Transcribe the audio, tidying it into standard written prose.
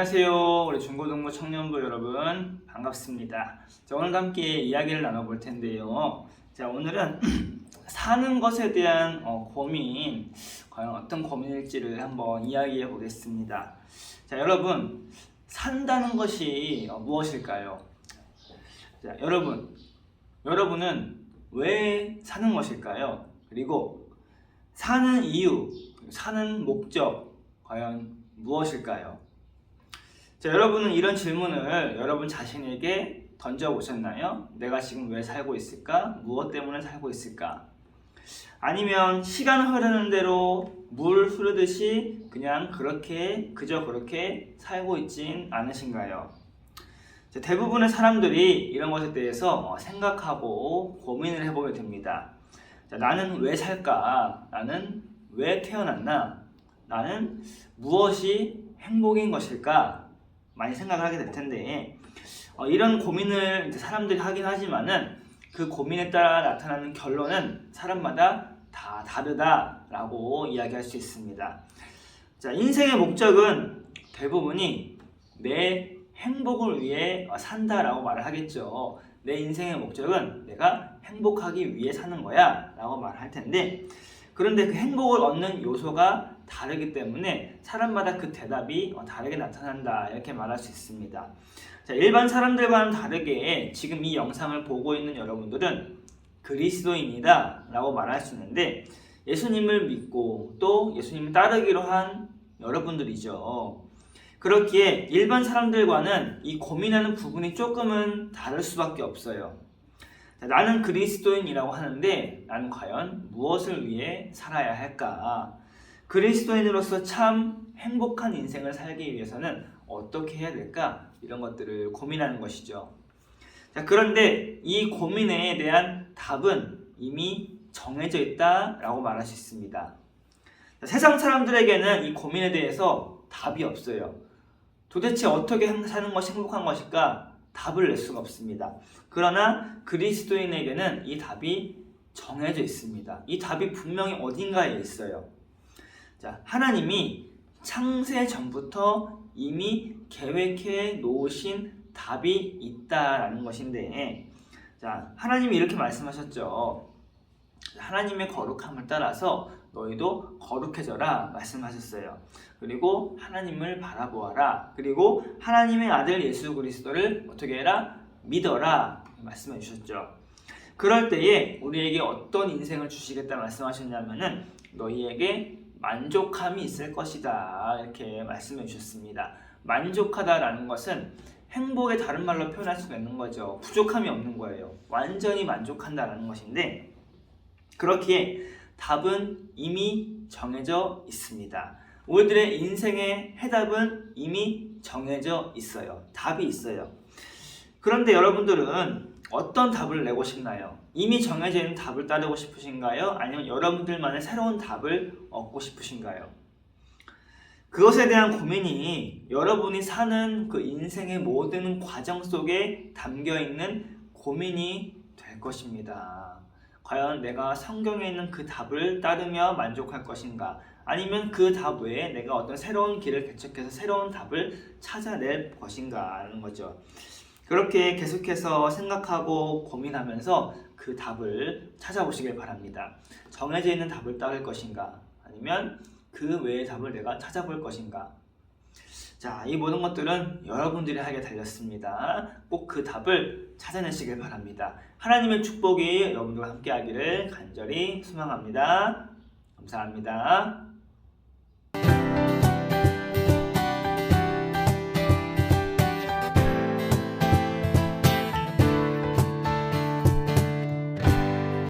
안녕하세요. 우리 중고등부 청년부 여러분 반갑습니다. 자, 오늘도 함께 이야기를 나눠볼 텐데요. 자, 오늘은 사는 것에 대한 고민, 과연 어떤 고민일지를 한번 이야기해 보겠습니다. 자, 여러분, 산다는 것이 무엇일까요? 자, 여러분은 왜 사는 것일까요? 그리고 사는 이유, 사는 목적, 과연 무엇일까요? 자, 여러분은 이런 질문을 여러분 자신에게 던져보셨나요? 내가 지금 왜 살고 있을까? 무엇 때문에 살고 있을까? 아니면 시간 흐르는 대로 물 흐르듯이 그냥 그저 그렇게 살고 있진 않으신가요? 자, 대부분의 사람들이 이런 것에 대해서 생각하고 고민을 해보게 됩니다. 자, 나는 왜 살까? 나는 왜 태어났나? 나는 무엇이 행복인 것일까? 많이 생각을 하게 될 텐데, 이런 고민을 이제 사람들이 하긴 하지만은 그 고민에 따라 나타나는 결론은 사람마다 다 다르다라고 이야기할 수 있습니다. 자, 인생의 목적은 대부분이 내 행복을 위해 산다라고 말을 하겠죠. 내 인생의 목적은 내가 행복하기 위해 사는 거야 라고 말할 텐데, 그런데 그 행복을 얻는 요소가 다르기 때문에 사람마다 그 대답이 다르게 나타난다 이렇게 말할 수 있습니다. 자, 일반 사람들과는 다르게 지금 이 영상을 보고 있는 여러분들은 그리스도인이다 라고 말할 수 있는데, 예수님을 믿고 또 예수님을 따르기로 한 여러분들이죠. 그렇기에 일반 사람들과는 이 고민하는 부분이 조금은 다를 수밖에 없어요. 자, 나는 그리스도인이라고 하는데 나는 과연 무엇을 위해 살아야 할까? 그리스도인으로서 참 행복한 인생을 살기 위해서는 어떻게 해야 될까? 이런 것들을 고민하는 것이죠. 자, 그런데 이 고민에 대한 답은 이미 정해져 있다라고 말할 수 있습니다. 자, 세상 사람들에게는 이 고민에 대해서 답이 없어요. 도대체 어떻게 사는 것이 행복한 것일까? 답을 낼 수가 없습니다. 그러나 그리스도인에게는 이 답이 정해져 있습니다. 이 답이 분명히 어딘가에 있어요. 자, 하나님이 창세 전부터 이미 계획해 놓으신 답이 있다라는 것인데, 자, 하나님이 이렇게 말씀하셨죠. 하나님의 거룩함을 따라서 너희도 거룩해져라 말씀하셨어요. 그리고 하나님을 바라보아라. 그리고 하나님의 아들 예수 그리스도를 어떻게 해라? 믿어라 말씀해 주셨죠. 그럴 때에 우리에게 어떤 인생을 주시겠다 말씀하셨냐면은 너희에게 만족함이 있을 것이다 이렇게 말씀해 주셨습니다. 만족하다라는 것은 행복의 다른 말로 표현할 수가 있는 거죠. 부족함이 없는 거예요. 완전히 만족한다라는 것인데, 그렇기에 답은 이미 정해져 있습니다. 우리들의 인생의 해답은 이미 정해져 있어요. 답이 있어요. 그런데 여러분들은 어떤 답을 내고 싶나요? 이미 정해져 있는 답을 따르고 싶으신가요? 아니면 여러분들만의 새로운 답을 얻고 싶으신가요? 그것에 대한 고민이 여러분이 사는 그 인생의 모든 과정 속에 담겨 있는 고민이 될 것입니다. 과연 내가 성경에 있는 그 답을 따르며 만족할 것인가? 아니면 그 답 외에 내가 어떤 새로운 길을 개척해서 새로운 답을 찾아낼 것인가 하는 거죠. 그렇게 계속해서 생각하고 고민하면서 그 답을 찾아보시길 바랍니다. 정해져 있는 답을 따를 것인가? 아니면 그 외의 답을 내가 찾아볼 것인가? 자, 이 모든 것들은 여러분들이 하게 달렸습니다. 꼭 그 답을 찾아내시길 바랍니다. 하나님의 축복이 여러분들과 함께 하기를 간절히 소망합니다. 감사합니다.